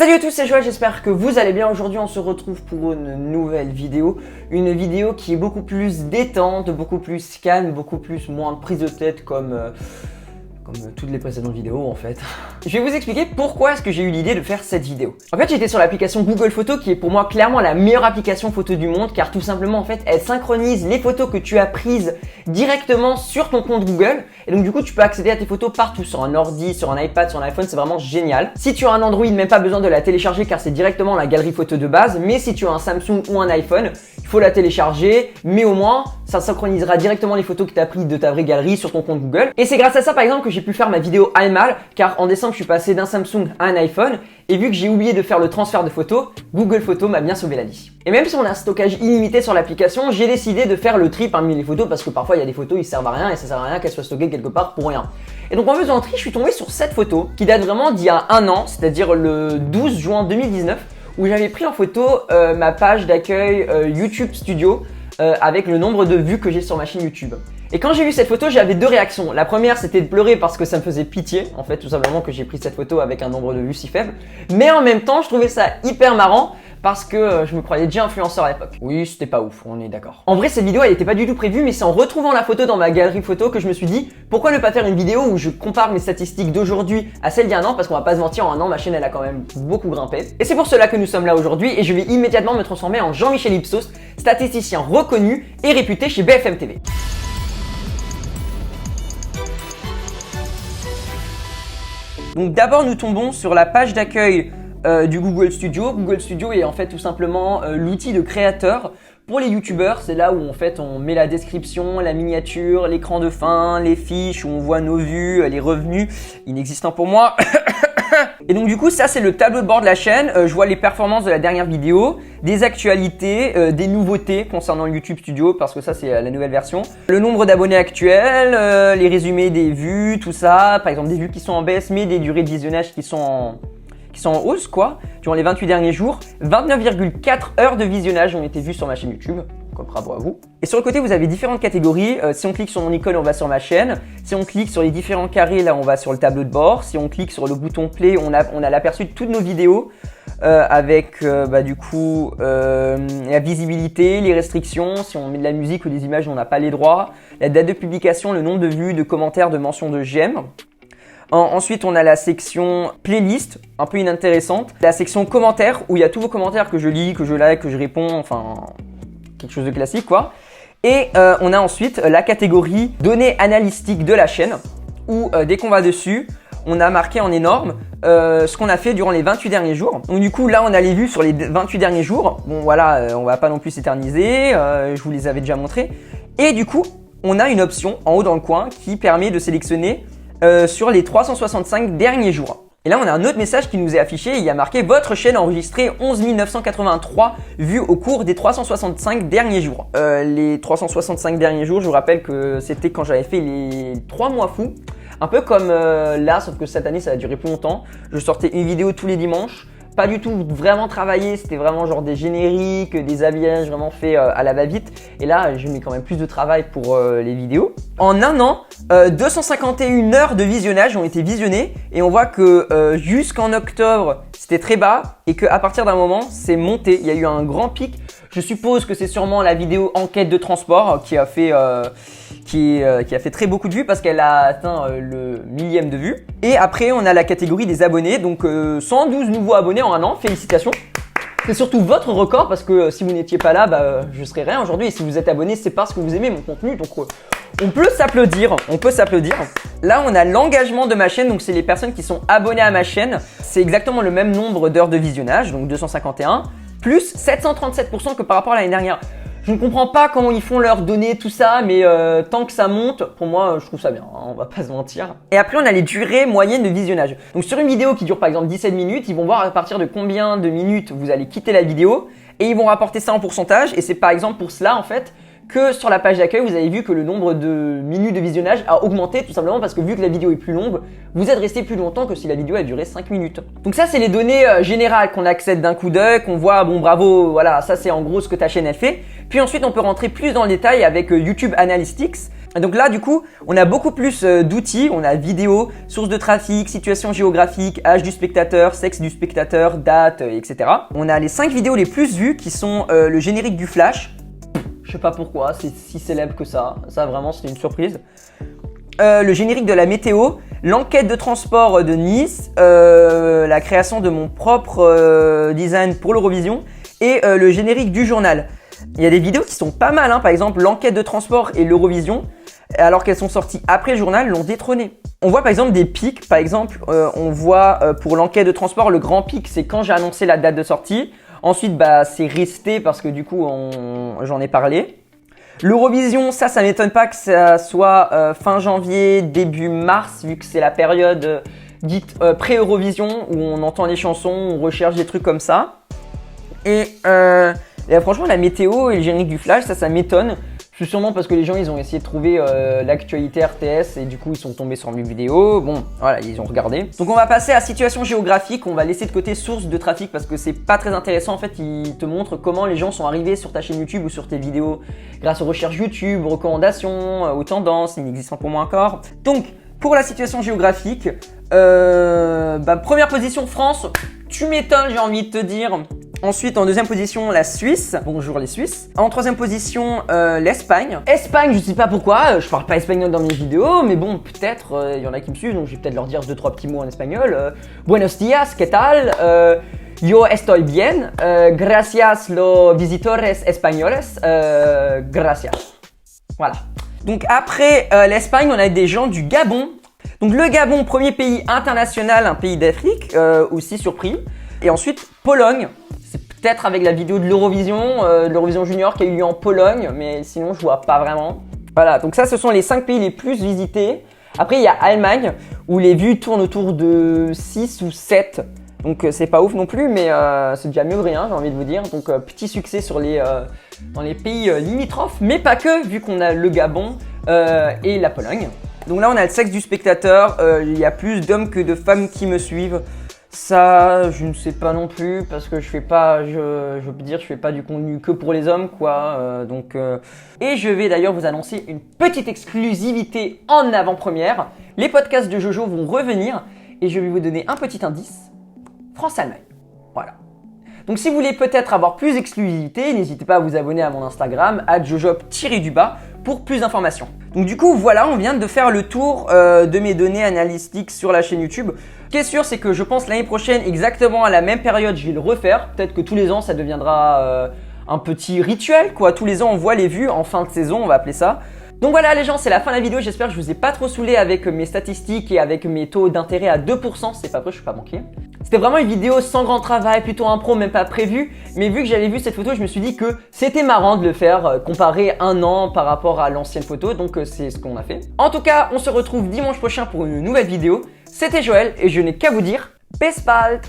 Salut à tous, c'est Joël, j'espère que vous allez bien. Aujourd'hui on se retrouve pour une nouvelle vidéo. Une vidéo qui est beaucoup plus détente, beaucoup plus calme, beaucoup plus moins prise de tête comme toutes les précédentes vidéos en fait. Je vais vous expliquer pourquoi est-ce que j'ai eu l'idée de faire cette vidéo. En fait j'étais sur l'application Google Photos qui est pour moi clairement la meilleure application photo du monde, car tout simplement en fait elle synchronise les photos que tu as prises directement sur ton compte Google, et donc du coup tu peux accéder à tes photos partout, sur un ordi, sur un iPad, sur un iPhone, c'est vraiment génial. Si tu as un Android, même pas besoin de la télécharger car c'est directement la galerie photo de base, mais si tu as un Samsung ou un iPhone, il faut la télécharger, mais au moins ça synchronisera directement les photos que tu as prises de ta vraie galerie sur ton compte Google. Et c'est grâce à ça par exemple que j'ai pu faire ma vidéo iMal, car en décembre je suis passé d'un Samsung à un iPhone, et vu que j'ai oublié de faire le transfert de photos, Google Photos m'a bien sauvé la vie. Et même si on a un stockage illimité sur l'application, j'ai décidé de faire le tri parmi les photos, parce que parfois il y a des photos ils servent à rien et ça sert à rien qu'elles soient stockées quelque part pour rien. Et donc en faisant un tri, je suis tombé sur cette photo qui date vraiment d'il y a un an, c'est-à-dire le 12 juin 2019, où j'avais pris en photo ma page d'accueil YouTube Studio avec le nombre de vues que j'ai sur ma chaîne YouTube. Et quand j'ai vu cette photo, j'avais deux réactions. La première, c'était de pleurer parce que ça me faisait pitié, en fait, tout simplement que j'ai pris cette photo avec un nombre de vues si faible. Mais en même temps, je trouvais ça hyper marrant parce que je me croyais déjà influenceur à l'époque. Oui, c'était pas ouf, on est d'accord. En vrai, cette vidéo, elle était pas du tout prévue, mais c'est en retrouvant la photo dans ma galerie photo que je me suis dit, pourquoi ne pas faire une vidéo où je compare mes statistiques d'aujourd'hui à celles d'il y a un an, parce qu'on va pas se mentir, en un an, ma chaîne, elle a quand même beaucoup grimpé. Et c'est pour cela que nous sommes là aujourd'hui, et je vais immédiatement me transformer en Jean-Michel Ipsos, statisticien reconnu et réputé chez BFM TV. Donc d'abord nous tombons sur la page d'accueil du Google Studio. Google Studio est en fait tout simplement l'outil de créateur pour les youtubeurs. C'est là où en fait on met la description, la miniature, l'écran de fin, les fiches, où on voit nos vues, les revenus, inexistants pour moi. Et donc du coup ça c'est le tableau de bord de la chaîne. Je vois les performances de la dernière vidéo, des actualités, des nouveautés concernant le YouTube Studio, parce que ça c'est la nouvelle version, le nombre d'abonnés actuels, les résumés des vues, tout ça, par exemple des vues qui sont en baisse mais des durées de visionnage qui sont en hausse quoi, durant les 28 derniers jours. 29,4 heures de visionnage ont été vues sur ma chaîne YouTube. Donc, bravo à vous. Et sur le côté, vous avez différentes catégories. Si on clique sur mon icône, on va sur ma chaîne. Si on clique sur les différents carrés, là, on va sur le tableau de bord. Si on clique sur le bouton play, on a l'aperçu de toutes nos vidéos avec du coup la visibilité, les restrictions. Si on met de la musique ou des images, on n'a pas les droits. La date de publication, le nombre de vues, de commentaires, de mentions, de j'aime. Ensuite, on a la section playlist, un peu inintéressante. La section commentaires, où il y a tous vos commentaires que je lis, que je like, que je réponds, enfin quelque chose de classique quoi. Et on a ensuite la catégorie données analytiques de la chaîne, où dès qu'on va dessus, on a marqué en énorme ce qu'on a fait durant les 28 derniers jours. Donc du coup là on a les vues sur les 28 derniers jours. Bon voilà, on va pas non plus s'éterniser, je vous les avais déjà montrés. Et du coup on a une option en haut dans le coin qui permet de sélectionner sur les 365 derniers jours. Et là on a un autre message qui nous est affiché, il y a marqué: votre chaîne a enregistré 11 983 vues au cours des 365 derniers jours. Les 365 derniers jours, je vous rappelle que c'était quand j'avais fait les 3 mois fous. Un peu comme là, sauf que cette année ça a duré plus longtemps. Je sortais une vidéo tous les dimanches. Pas du tout vraiment travaillé, c'était vraiment genre des génériques, des habillages vraiment faits à la va-vite. Et là, je mets quand même plus de travail pour les vidéos. En un an, 251 heures de visionnage ont été visionnées, et on voit que jusqu'en octobre, c'était très bas, et qu'à partir d'un moment, c'est monté. Il y a eu un grand pic. Je suppose que c'est sûrement la vidéo enquête de transport qui a fait très beaucoup de vues, parce qu'elle a atteint le millième de vues. Et après, on a la catégorie des abonnés, donc 112 nouveaux abonnés en un an. Félicitations. C'est surtout votre record, parce que si vous n'étiez pas là, je serais rien aujourd'hui. Et si vous êtes abonné, c'est parce que vous aimez mon contenu, donc on peut s'applaudir. Là, on a l'engagement de ma chaîne, donc c'est les personnes qui sont abonnées à ma chaîne. C'est exactement le même nombre d'heures de visionnage, donc 251, plus 737% que par rapport à l'année dernière. Je ne comprends pas comment ils font leurs données, tout ça, mais tant que ça monte, pour moi, je trouve ça bien, hein, on va pas se mentir. Et après, on a les durées moyennes de visionnage. Donc sur une vidéo qui dure par exemple 17 minutes, ils vont voir à partir de combien de minutes vous allez quitter la vidéo, et ils vont rapporter ça en pourcentage. Et c'est par exemple pour cela en fait que sur la page d'accueil, vous avez vu que le nombre de minutes de visionnage a augmenté, tout simplement parce que vu que la vidéo est plus longue, vous êtes resté plus longtemps que si la vidéo a duré 5 minutes. Donc ça, c'est les données générales qu'on accède d'un coup d'œil, qu'on voit, bon bravo, voilà, ça c'est en gros ce que ta chaîne elle fait. Puis ensuite, on peut rentrer plus dans le détail avec YouTube Analytics. Et donc là, du coup, on a beaucoup plus d'outils. On a vidéo, source de trafic, situation géographique, âge du spectateur, sexe du spectateur, date, etc. On a les 5 vidéos les plus vues qui sont le générique du Flash. Je sais pas pourquoi, c'est si célèbre que ça. Ça, vraiment, c'était une surprise. Le générique de la météo, l'enquête de transport de Nice, la création de mon propre design pour l'Eurovision et le générique du journal. Il y a des vidéos qui sont pas mal, hein. Par exemple, l'enquête de transport et l'Eurovision, alors qu'elles sont sorties après le journal, l'ont détrôné. On voit par exemple des pics. Par exemple, on voit pour l'enquête de transport, le grand pic, c'est quand j'ai annoncé la date de sortie. Ensuite, c'est resté parce que du coup, j'en ai parlé. L'Eurovision, ça m'étonne pas que ça soit fin janvier, début mars, vu que c'est la période dite pré-Eurovision, où on entend les chansons, on recherche des trucs comme ça. Et franchement, la météo et le générique du Flash, ça m'étonne. C'est sûrement parce que les gens, ils ont essayé de trouver l'actualité RTS et du coup, ils sont tombés sur mes vidéos. Bon, voilà, ils ont regardé. Donc, on va passer à situation géographique. On va laisser de côté source de trafic parce que c'est pas très intéressant. En fait, il te montre comment les gens sont arrivés sur ta chaîne YouTube ou sur tes vidéos grâce aux recherches YouTube, aux recommandations, aux tendances inexistant pour moi encore. Donc, pour la situation géographique, première position France. Tu m'étonnes, j'ai envie de te dire. Ensuite, en deuxième position, la Suisse. Bonjour les Suisses. En troisième position, l'Espagne. Espagne, je sais pas pourquoi, je parle pas espagnol dans mes vidéos, mais bon, peut-être, il y en a qui me suivent, donc je vais peut-être leur dire 2-3 petits mots en espagnol. Buenos días, ¿qué tal? Yo estoy bien. Gracias los visitores españoles. Gracias. Voilà. Donc après l'Espagne, on a des gens du Gabon. Donc le Gabon, premier pays international, un pays d'Afrique, aussi surpris. Et ensuite, Pologne. Peut-être avec la vidéo de l'Eurovision Junior qui a eu lieu en Pologne, mais sinon je vois pas vraiment. Voilà, donc ça ce sont les 5 pays les plus visités. Après il y a Allemagne où les vues tournent autour de 6 ou 7. Donc c'est pas ouf non plus, mais c'est déjà mieux que rien, j'ai envie de vous dire. Donc petit succès dans les pays limitrophes, mais pas que, vu qu'on a le Gabon et la Pologne. Donc là on a le sexe du spectateur, il y a plus d'hommes que de femmes qui me suivent. Ça, je ne sais pas non plus parce que je fais pas du contenu que pour les hommes, quoi. Et je vais d'ailleurs vous annoncer une petite exclusivité en avant-première. Les podcasts de Jojo vont revenir et je vais vous donner un petit indice. France-Allemagne. Voilà. Donc si vous voulez peut-être avoir plus d'exclusivité, n'hésitez pas à vous abonner à mon Instagram, @jojop_, pour plus d'informations. Donc du coup, voilà, on vient de faire le tour de mes données analytiques sur la chaîne YouTube. Ce qui est sûr, c'est que je pense l'année prochaine, exactement à la même période, je vais le refaire. Peut-être que tous les ans, ça deviendra un petit rituel, quoi. Tous les ans, on voit les vues en fin de saison, on va appeler ça. Donc voilà les gens, c'est la fin de la vidéo, j'espère que je vous ai pas trop saoulé avec mes statistiques et avec mes taux d'intérêt à 2%, c'est pas vrai, je suis pas banquier. C'était vraiment une vidéo sans grand travail, plutôt impro, même pas prévu, mais vu que j'avais vu cette photo, je me suis dit que c'était marrant de le faire, comparer un an par rapport à l'ancienne photo, donc c'est ce qu'on a fait. En tout cas, on se retrouve dimanche prochain pour une nouvelle vidéo. C'était Joël et je n'ai qu'à vous dire, bis bald!